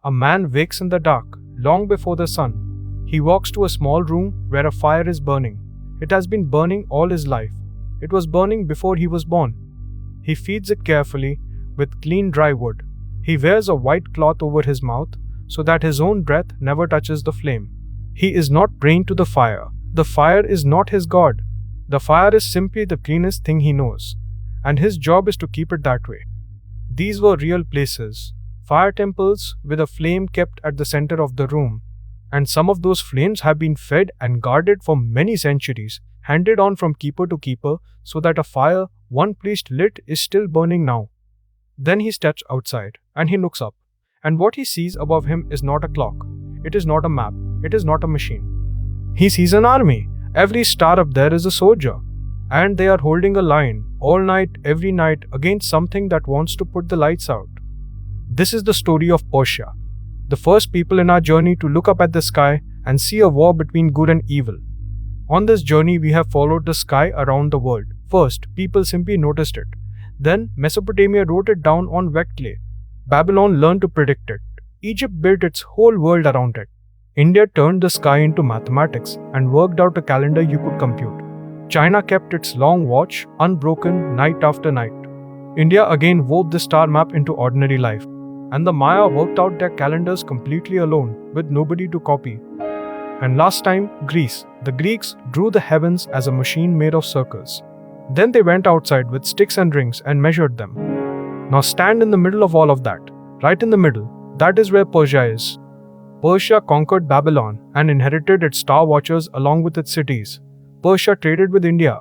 A man wakes in the dark, long before the sun. He walks to a small room where a fire is burning. It has been burning all his life. It was burning before he was born. He feeds it carefully with clean dry wood. He wears a white cloth over his mouth so that his own breath never touches the flame. He is not praying to the fire. The fire is not his god. The fire is simply the cleanest thing he knows, and his job is to keep it that way. These were real places, fire temples with a flame kept at the center of the room, and some of those flames have been fed and guarded for many centuries, handed on from keeper to keeper, so that a fire one priest lit is still burning now. Then he steps outside, and he looks up, and what he sees above him is not a clock, it is not a map, it is not a machine. He sees an army. Every star up there is a soldier, and they are holding a line all night, every night, against something that wants to put the lights out. This is the story of Persia, the first people in our journey to look up at the sky and see a war between good and evil. On this journey, we have followed the sky around the world. First, people simply noticed it. Then, Mesopotamia wrote it down on wet clay. Babylon learned to predict it. Egypt built its whole world around it. India turned the sky into mathematics and worked out a calendar you could compute. China kept its long watch unbroken night after night. India again wove the star map into ordinary life. And the Maya worked out their calendars completely alone, with nobody to copy. And last time, Greece. The Greeks drew the heavens as a machine made of circles. Then they went outside with sticks and rings and measured them. Now stand in the middle of all of that. Right in the middle. That is where Persia is. Persia conquered Babylon and inherited its star watchers along with its cities. Persia traded with India.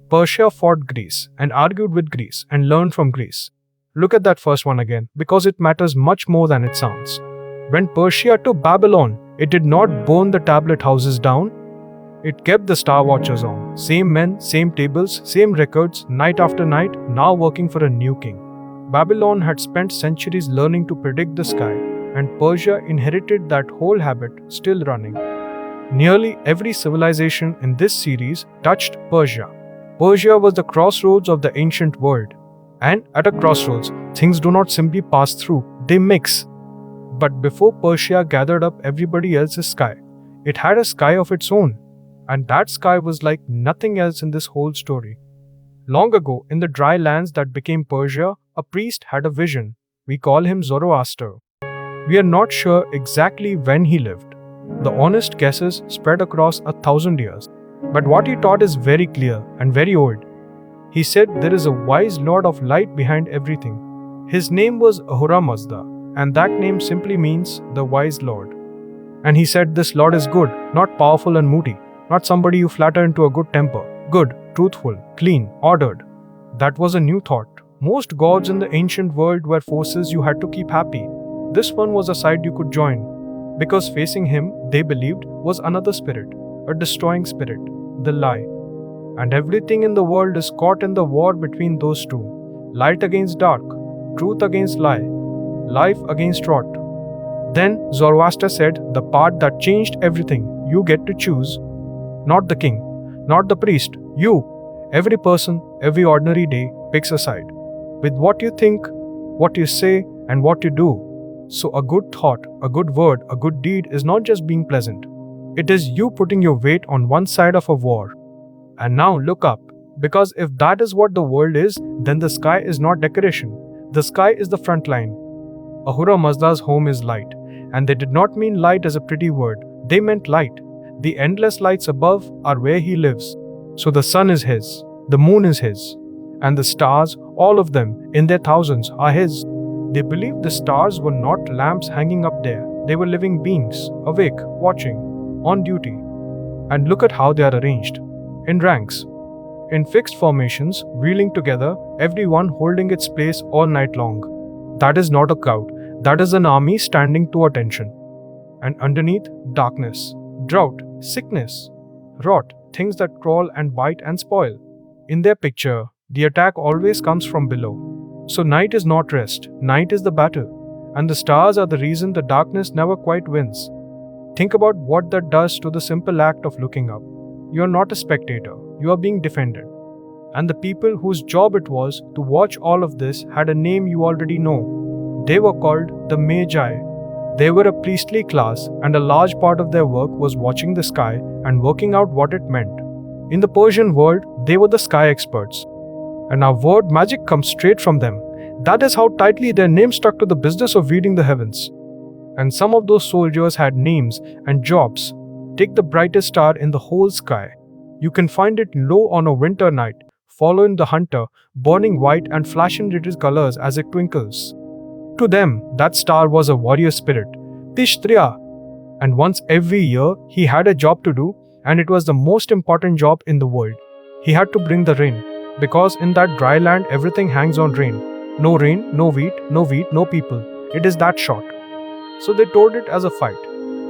Persia fought Greece and argued with Greece and learned from Greece. Look at that first one again, because it matters much more than it sounds. When Persia took Babylon, it did not burn the tablet houses down. It kept the star watchers on. Same men, same tables, same records, night after night, now working for a new king. Babylon had spent centuries learning to predict the sky, and Persia inherited that whole habit, still running. Nearly every civilization in this series touched Persia. Persia was the crossroads of the ancient world. And at a crossroads, things do not simply pass through, they mix. But before Persia gathered up everybody else's sky, it had a sky of its own. And that sky was like nothing else in this whole story. Long ago, in the dry lands that became Persia, a priest had a vision. We call him Zoroaster. We are not sure exactly when he lived. The honest guesses spread across 1,000 years. But what he taught is very clear and very old. He said there is a wise lord of light behind everything. His name was Ahura Mazda, and that name simply means the wise lord. And he said this lord is good, not powerful and moody, not somebody you flatter into a good temper. Good, truthful, clean, ordered. That was a new thought. Most gods in the ancient world were forces you had to keep happy. This one was a side you could join, because facing him, they believed, was another spirit, a destroying spirit, the lie. And everything in the world is caught in the war between those two. Light against dark, truth against lie, life against rot. Then Zoroaster said, the part that changed everything, you get to choose. Not the king, not the priest, you. Every person, every ordinary day, picks a side. With what you think, what you say, and what you do. So a good thought, a good word, a good deed is not just being pleasant. It is you putting your weight on one side of a war. And now look up, because if that is what the world is, then the sky is not decoration. The sky is the front line. Ahura Mazda's home is light, and they did not mean light as a pretty word. They meant light. The endless lights above are where he lives. So the sun is his, the moon is his, and the stars, all of them, in their thousands, are his. They believed the stars were not lamps hanging up there. They were living beings, awake, watching, on duty. And look at how they are arranged. In ranks. In fixed formations, wheeling together, everyone holding its place all night long. That is not a crowd. That is an army standing to attention. And underneath, darkness, drought, sickness, rot, things that crawl and bite and spoil. In their picture, the attack always comes from below. So night is not rest, night is the battle, and the stars are the reason the darkness never quite wins. Think about what that does to the simple act of looking up. You are not a spectator, you are being defended. And the people whose job it was to watch all of this had a name you already know. They were called the Magi, They were a priestly class, and a large part of their work was watching the sky and working out what it meant. In the Persian world, they were the sky experts. And our word magic comes straight from them. That is how tightly their name stuck to the business of reading the heavens. And some of those soldiers had names and jobs. Take the brightest star in the whole sky. You can find it low on a winter night, following the hunter, burning white and flashing its colors as it twinkles. To them, that star was a warrior spirit, Tishtriya. And once every year, he had a job to do, and it was the most important job in the world. He had to bring the rain, because in that dry land everything hangs on rain. No rain, no wheat, no people. It is that short. So they told it as a fight.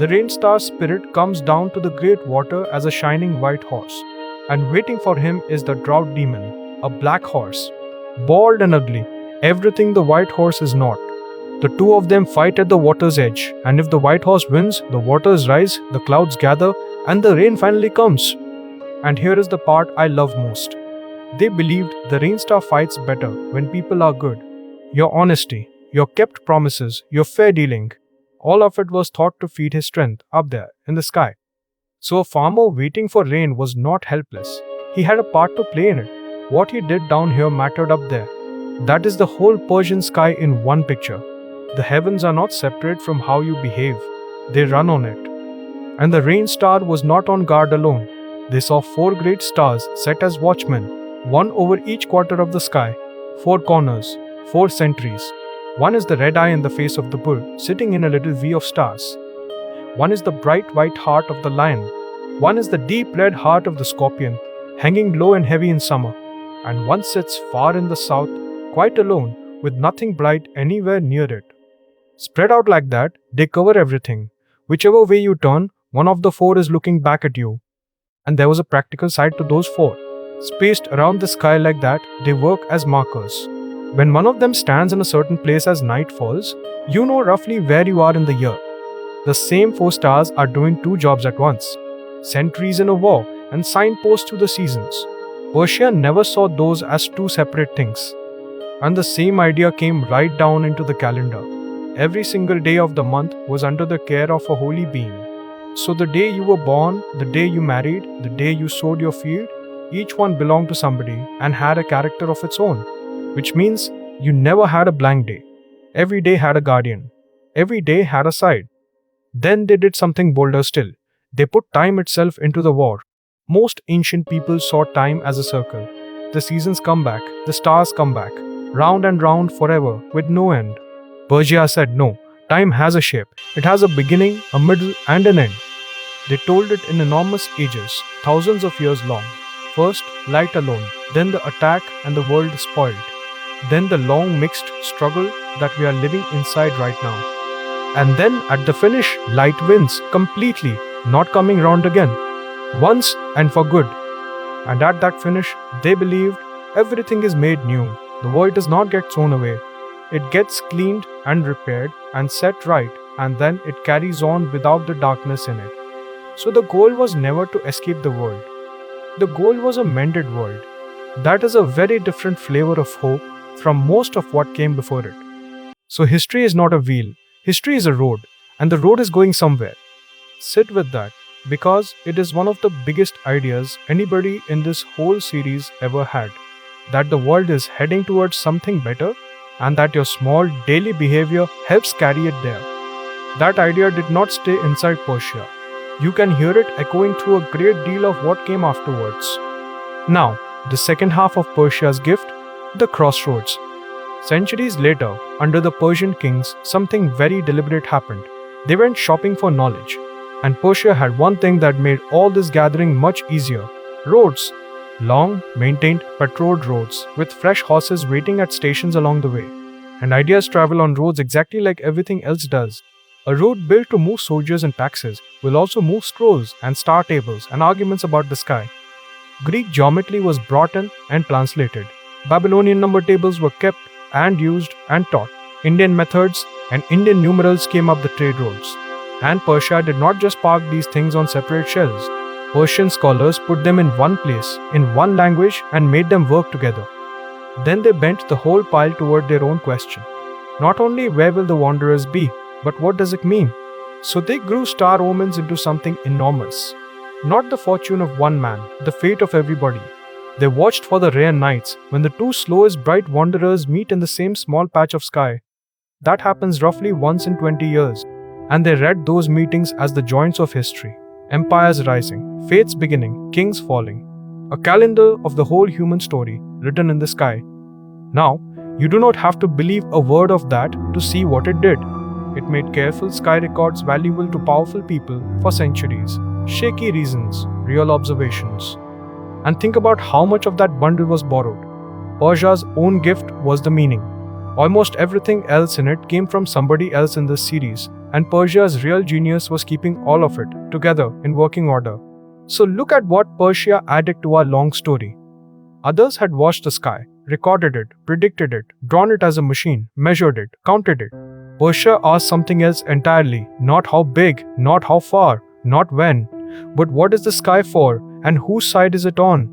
The rain star spirit comes down to the great water as a shining white horse. And waiting for him is the drought demon, a black horse. Bald and ugly, everything the white horse is not. The two of them fight at the water's edge, and if the white horse wins, the waters rise, the clouds gather, and the rain finally comes. And here is the part I love most. They believed the rain star fights better when people are good. Your honesty, your kept promises, your fair dealing, all of it was thought to feed his strength up there in the sky. So a farmer waiting for rain was not helpless. He had a part to play in it. What he did down here mattered up there. That is the whole Persian sky in one picture. The heavens are not separate from how you behave. They run on it. And the rain star was not on guard alone. They saw 4 great stars set as watchmen, one over each quarter of the sky, 4 corners, 4 sentries. One is the red eye in the face of the bull, sitting in a little V of stars. One is the bright white heart of the lion. One is the deep red heart of the scorpion, hanging low and heavy in summer. And one sits far in the south, quite alone, with nothing bright anywhere near it. Spread out like that, they cover everything. Whichever way you turn, one of the 4 is looking back at you. And there was a practical side to those 4. Spaced around the sky like that, they work as markers. When one of them stands in a certain place as night falls, you know roughly where you are in the year. The same 4 stars are doing 2 jobs at once. Sentries in a war and signposts to the seasons. Persia never saw those as 2 separate things. And the same idea came right down into the calendar. Every single day of the month was under the care of a holy being. So the day you were born, the day you married, the day you sowed your field, each one belonged to somebody and had a character of its own. Which means you never had a blank day. Every day had a guardian. Every day had a side. Then they did something bolder still. They put time itself into the war. Most ancient people saw time as a circle. The seasons come back, the stars come back, round and round forever with no end. Persia said no, time has a shape. It has a beginning, a middle and an end. They told it in enormous ages, thousands of years long. First, light alone, then the attack and the world spoiled. Then the long mixed struggle that we are living inside right now. And then at the finish, light wins completely, not coming round again. Once and for good. And at that finish, they believed everything is made new. The world does not get thrown away. It gets cleaned and repaired and set right, and then it carries on without the darkness in it. So the goal was never to escape the world. The goal was a mended world. That is a very different flavor of hope from most of what came before it. So history is not a wheel. History is a road, and the road is going somewhere. Sit with that, because it is one of the biggest ideas anybody in this whole series ever had. That the world is heading towards something better, and that your small daily behavior helps carry it there. That idea did not stay inside Persia. You can hear it echoing through a great deal of what came afterwards. Now, the second half of Persia's gift, the crossroads. Centuries later, under the Persian kings, something very deliberate happened. They went shopping for knowledge. And Persia had one thing that made all this gathering much easier: roads. Long, maintained, patrolled roads with fresh horses waiting at stations along the way. And ideas travel on roads exactly like everything else does. A road built to move soldiers and taxes will also move scrolls and star tables and arguments about the sky. Greek geometry was brought in and translated. Babylonian number tables were kept and used and taught. Indian methods and Indian numerals came up the trade roads. And Persia did not just park these things on separate shelves. Persian scholars put them in one place, in one language, and made them work together. Then they bent the whole pile toward their own question. Not only where will the wanderers be, But what does it mean? So they grew star omens into something enormous. Not the fortune of one man, the fate of everybody. They watched for the rare nights when the two slowest bright wanderers meet in the same small patch of sky. That happens roughly once in 20 years. And they read those meetings as the joints of history. Empires rising, fates beginning, kings falling. A calendar of the whole human story written in the sky. Now, you do not have to believe a word of that to see what it did. It made careful sky records valuable to powerful people for centuries. Shaky reasons, real observations. And think about how much of that bundle was borrowed. Persia's own gift was the meaning. Almost everything else in it came from somebody else in this series, and Persia's real genius was keeping all of it together in working order. So look at what Persia added to our long story. Others had watched the sky, recorded it, predicted it, drawn it as a machine, measured it, counted it. Persia asked something else entirely, not how big, not how far, not when, but what is the sky for and whose side is it on?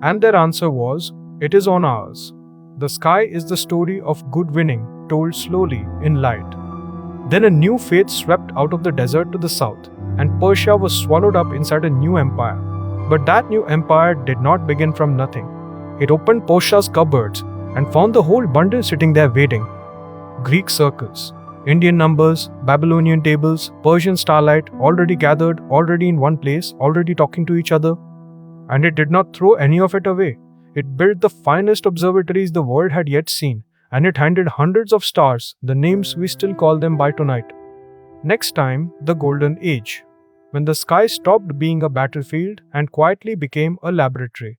And their answer was, it is on ours. The sky is the story of good winning, told slowly in light. Then a new faith swept out of the desert to the south, and Persia was swallowed up inside a new empire. But that new empire did not begin from nothing. It opened Persia's cupboards and found the whole bundle sitting there waiting. Greek circles, Indian numbers, Babylonian tables, Persian starlight, already gathered, already in one place, already talking to each other. And it did not throw any of it away. It built the finest observatories the world had yet seen, and it handed hundreds of stars, the names we still call them by tonight. Next time, the Golden Age, when the sky stopped being a battlefield and quietly became a laboratory.